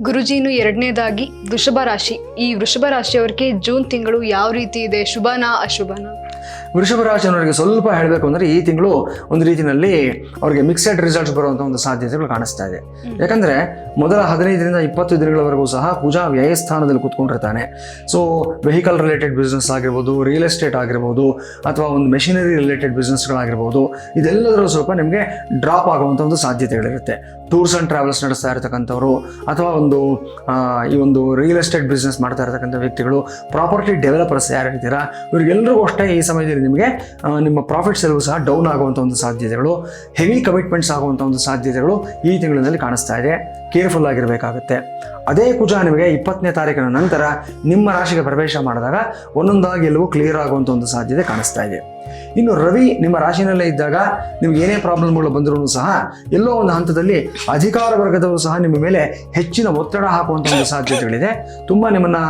ಗುರುಜಿ, ಇನ್ನು ಎರಡನೇದಾಗಿ ವೃಷಭ ರಾಶಿ. ಈ ವೃಷಭ ರಾಶಿಯವರಿಗೆ ಜೂನ್ ತಿಂಗಳು ಯಾವ ರೀತಿ ಇದೆ? ಶುಭನಾ ಅಶುಭನಾ? ವೃಷಭ ರಾಶಿಯವರಿಗೆ ಸ್ವಲ್ಪ ಹೇಳಬೇಕು ಅಂದರೆ ಈ ತಿಂಗಳು ಒಂದು ರೀತಿಯಲ್ಲಿ ಅವರಿಗೆ ಮಿಕ್ಸೆಡ್ ರಿಸಲ್ಟ್ಸ್ ಬರುವಂಥ ಒಂದು ಸಾಧ್ಯತೆಗಳು ಕಾಣಿಸ್ತಾ ಇದೆ. ಯಾಕಂದರೆ ಮೊದಲ 15ರಿಂದ 20 ದಿನಗಳವರೆಗೂ ಸಹ ಕುಜ ವ್ಯಯಸ್ಥಾನದಲ್ಲಿ ಕೂತ್ಕೊಂಡಿರ್ತಾನೆ. ಸೊ ವೆಹಿಕಲ್ ರಿಲೇಟೆಡ್ ಬಿಸ್ನೆಸ್ ಆಗಿರ್ಬೋದು, ರಿಯಲ್ ಎಸ್ಟೇಟ್ ಆಗಿರ್ಬೋದು, ಅಥವಾ ಒಂದು ಮೆಷಿನರಿ ರಿಲೇಟೆಡ್ ಬಿಸ್ನೆಸ್ಗಳಾಗಿರ್ಬೋದು, ಇದೆಲ್ಲದರಲ್ಲೂ ಸ್ವಲ್ಪ ನಿಮಗೆ ಡ್ರಾಪ್ ಆಗುವಂಥ ಒಂದು ಸಾಧ್ಯತೆಗಳಿರುತ್ತೆ. ಟೂರ್ಸ್ ಆ್ಯಂಡ್ ಟ್ರಾವೆಲ್ಸ್ ನಡೆಸ್ತಾ ಇರತಕ್ಕಂಥವ್ರು, ಅಥವಾ ಈ ಒಂದು ರಿಯಲ್ ಎಸ್ಟೇಟ್ ಬಿಸ್ನೆಸ್ ಮಾಡ್ತಾ ಇರತಕ್ಕಂಥ ವ್ಯಕ್ತಿಗಳು, ಪ್ರಾಪರ್ಟಿ ಡೆವಲಪರ್ಸ್ ಯಾರು ಇರ್ತೀರಾ, ಇವರಿಗೆಲ್ಲರಿಗೂ ಅಷ್ಟೇ ಈ ಸಮಯದಲ್ಲಿ ನಿಮಗೆ ನಿಮ್ಮ ಪ್ರಾಫಿಟ್ಸ್ ಎಲ್ಲವೂ ಸಹ ಡೌನ್ ಆಗುವಂಥ ಒಂದು ಸಾಧ್ಯತೆಗಳು, ಹೆವಿ ಕಮಿಟ್ಮೆಂಟ್ಸ್ ಆಗುವಂಥ ಒಂದು ಸಾಧ್ಯತೆಗಳು ಈ ತಿಂಗಳಿನಲ್ಲಿ ಕಾಣಿಸ್ತಾ ಇದೆ. ಕೇರ್ಫುಲ್ ಆಗಿರಬೇಕಾಗುತ್ತೆ. ಅದೇ ಕುಜ ನಿಮಗೆ 20ನೇ ತಾರೀಕಿನ ನಂತರ ನಿಮ್ಮ ರಾಶಿಗೆ ಪ್ರವೇಶ ಮಾಡಿದಾಗ ಒಂದೊಂದಾಗಿ ಎಲ್ಲವೂ ಕ್ಲಿಯರ್ ಆಗುವಂಥ ಒಂದು ಸಾಧ್ಯತೆ ಕಾಣಿಸ್ತಾ ಇದೆ. ಇನ್ನು ರವಿ ನಿಮ್ಮ ರಾಶಿನಲ್ಲೇ ಇದ್ದಾಗ ನಿಮ್ಗೆ ಏನೇ ಪ್ರಾಬ್ಲಮ್ಗಳು ಬಂದರೂ ಸಹ ಎಲ್ಲೋ ಒಂದು ಹಂತದಲ್ಲಿ ಅಧಿಕಾರ ವರ್ಗದವರು ಸಹ ನಿಮ್ಮ ಮೇಲೆ ಹೆಚ್ಚಿನ ಒತ್ತಡ ಹಾಕುವಂಥ ಒಂದು ಸಾಧ್ಯತೆಗಳಿದೆ. ತುಂಬ ನಿಮ್ಮನ್ನು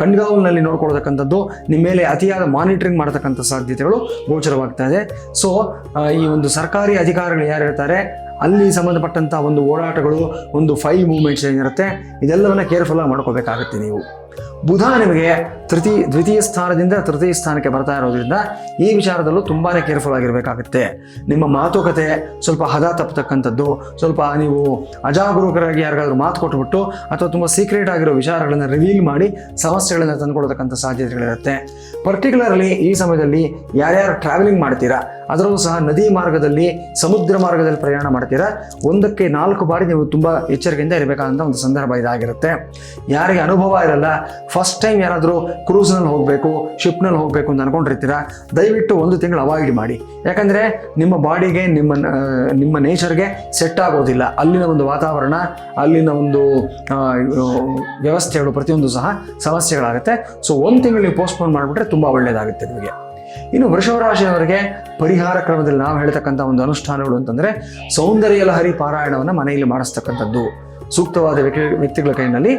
ಕಣ್ಗಾವಲಿನಲ್ಲಿ ನೋಡ್ಕೊಳ್ತಕ್ಕಂಥದ್ದು, ನಿಮ್ಮ ಮೇಲೆ ಅತಿಯಾದ ಮಾನಿಟರಿಂಗ್ ಮಾಡತಕ್ಕಂಥ ಸಾಧ್ಯತೆಗಳು ಗೋಚರವಾಗ್ತಾ ಇದೆ. ಸೊ ಈ ಒಂದು ಸರ್ಕಾರಿ ಅಧಿಕಾರಿಗಳು ಯಾರಿರ್ತಾರೆ ಅಲ್ಲಿ ಸಂಬಂಧಪಟ್ಟಂಥ ಒಂದು ಓಡಾಟಗಳು, ಒಂದು ಫೈಲ್ ಮೂವ್ಮೆಂಟ್ಸ್ ಏನಿರುತ್ತೆ, ಇದೆಲ್ಲವನ್ನ ಕೇರ್ಫುಲ್ಲಾಗಿ ಮಾಡ್ಕೋಬೇಕಾಗುತ್ತೆ ನೀವು. ಬುಧ ನಿಮಗೆ ದ್ವಿತೀಯ ಸ್ಥಾನದಿಂದ ತೃತೀಯ ಸ್ಥಾನಕ್ಕೆ ಬರ್ತಾ ಇರೋದ್ರಿಂದ ಈ ವಿಚಾರದಲ್ಲೂ ತುಂಬಾ ಕೇರ್ಫುಲ್ ಆಗಿರಬೇಕಾಗುತ್ತೆ. ನಿಮ್ಮ ಮಾತುಕತೆ ಸ್ವಲ್ಪ ಹದ ತಪ್ಪತಕ್ಕಂಥದ್ದು, ಸ್ವಲ್ಪ ನೀವು ಅಜಾಗರೂಕರಾಗಿ ಯಾರಿಗಾದ್ರೂ ಮಾತು ಕೊಟ್ಬಿಟ್ಟು ಅಥವಾ ತುಂಬ ಸೀಕ್ರೆಟ್ ಆಗಿರೋ ವಿಚಾರಗಳನ್ನು ರಿವೀಲ್ ಮಾಡಿ ಸಮಸ್ಯೆಗಳನ್ನು ತಂದುಕೊಳ್ತಕ್ಕಂಥ ಸಾಧ್ಯತೆಗಳಿರುತ್ತೆ. ಪರ್ಟಿಕ್ಯುಲರ್ಲಿ ಈ ಸಮಯದಲ್ಲಿ ಯಾರ್ಯಾರು ಟ್ರಾವೆಲಿಂಗ್ ಮಾಡ್ತೀರಾ, ಅದರಲ್ಲೂ ಸಹ ನದಿ ಮಾರ್ಗದಲ್ಲಿ, ಸಮುದ್ರ ಮಾರ್ಗದಲ್ಲಿ ಪ್ರಯಾಣ ಮಾಡ್ತೀರಾ, 1ಕ್ಕೆ 4 ಬಾರಿ ನೀವು ತುಂಬ ಎಚ್ಚರಿಕೆಯಿಂದ ಇರಬೇಕಾದಂಥ ಒಂದು ಸಂದರ್ಭ ಇದಾಗಿರುತ್ತೆ. ಯಾರಿಗೆ ಅನುಭವ ಇರಲ್ಲ, ಫಸ್ಟ್ ಟೈಮ್ ಯಾರಾದರೂ ಕ್ರೂಸ್ನಲ್ಲಿ ಹೋಗಬೇಕು, ಶಿಪ್ನಲ್ಲಿ ಹೋಗಬೇಕು ಅಂತ ಅನ್ಕೊಂಡಿರ್ತೀರಾ, ದಯವಿಟ್ಟು 1 ತಿಂಗಳು ಅವಾಯ್ಡ್ ಮಾಡಿ. ಯಾಕಂದರೆ ನಿಮ್ಮ ಬಾಡಿಗೆ, ನಿಮ್ಮ ನೇಚರ್ಗೆ ಸೆಟ್ ಆಗೋದಿಲ್ಲ. ಅಲ್ಲಿನ ಒಂದು ವಾತಾವರಣ, ಅಲ್ಲಿನ ಒಂದು ವ್ಯವಸ್ಥೆಗಳು ಪ್ರತಿಯೊಂದು ಸಹ ಸಮಸ್ಯೆಗಳಾಗುತ್ತೆ. ಸೊ 1 ತಿಂಗಳು ನೀವು ಪೋಸ್ಟ್ಪೋನ್ ಮಾಡಿಬಿಟ್ರೆ ತುಂಬ ಒಳ್ಳೆಯದಾಗುತ್ತೆ ನಿಮಗೆ. ಇನ್ನು ವೃಷಭ ರಾಶಿಯವರಿಗೆ ಪರಿಹಾರ ಕ್ರಮದಲ್ಲಿ ನಾವು ಹೇಳ್ತಕ್ಕಂಥ ಒಂದು ಅನುಷ್ಠಾನಗಳು ಅಂತಂದರೆ ಸೌಂದರ್ಯ ಲಹರಿ ಪಾರಾಯಣವನ್ನು ಮನೆಯಲ್ಲಿ ಮಾಡಿಸ್ತಕ್ಕಂಥದ್ದು. ಸೂಕ್ತವಾದ ವ್ಯಕ್ತಿಗಳ ಕೈಯಲ್ಲಿ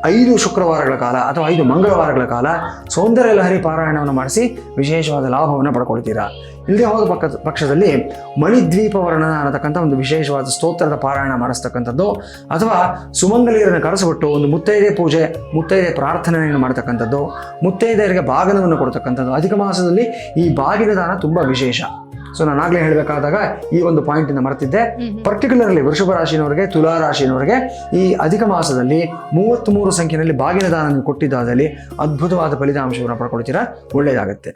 5 ಶುಕ್ರವಾರಗಳ ಕಾಲ ಅಥವಾ 5 ಮಂಗಳವಾರಗಳ ಕಾಲ ಸೌಂದರ್ಯ ಲಹರಿ ಪಾರಾಯಣವನ್ನು ಮಾಡಿಸಿ ವಿಶೇಷವಾದ ಲಾಭವನ್ನು ಪಡ್ಕೊಳ್ತೀರಾ. ಇಲ್ಲದೆ ಹೋದ ಪಕ್ಷದಲ್ಲಿ ಮಣಿದ್ವೀಪ ವರ್ಣನ ಅನ್ನತಕ್ಕಂಥ ಒಂದು ವಿಶೇಷವಾದ ಸ್ತೋತ್ರದ ಪಾರಾಯಣ ಮಾಡಿಸ್ತಕ್ಕಂಥದ್ದು, ಅಥವಾ ಸುಮಂಗಲಿಯರನ್ನು ಕರೆಸಿಬಿಟ್ಟು ಒಂದು ಮುತ್ತೈದೆ ಪೂಜೆ, ಮುತ್ತೈದೆ ಪ್ರಾರ್ಥನೆಯನ್ನು ಮಾಡ್ತಕ್ಕಂಥದ್ದು, ಮುತ್ತೈದೆಯರಿಗೆ ಬಾಗಿನವನ್ನು ಕೊಡ್ತಕ್ಕಂಥದ್ದು. ಅಧಿಕ ಮಾಸದಲ್ಲಿ ಈ ಬಾಗಿನ ದಾನ ತುಂಬ ವಿಶೇಷ. ಸೊ ನಾನು ಆಗಲೇ ಹೇಳಬೇಕಾದಾಗ ಈ ಒಂದು ಪಾಯಿಂಟಿಂದ ಮರೆತಿದ್ದೆ. ಪರ್ಟಿಕ್ಯುಲರ್ಲಿ ವೃಷಭ ರಾಶಿನವರಿಗೆ, ತುಲಾ ರಾಶಿನವರಿಗೆ ಈ ಅಧಿಕ ಮಾಸದಲ್ಲಿ 33 ಸಂಖ್ಯೆಯಲ್ಲಿ ಬಾಗಿನ ದಾನ ನೀವು ಕೊಟ್ಟಿದ್ದಾದಲ್ಲಿ ಅದ್ಭುತವಾದ ಫಲಿತಾಂಶವನ್ನು ಪಡ್ಕೊಳ್ತೀರಾ, ಒಳ್ಳೆಯದಾಗುತ್ತೆ.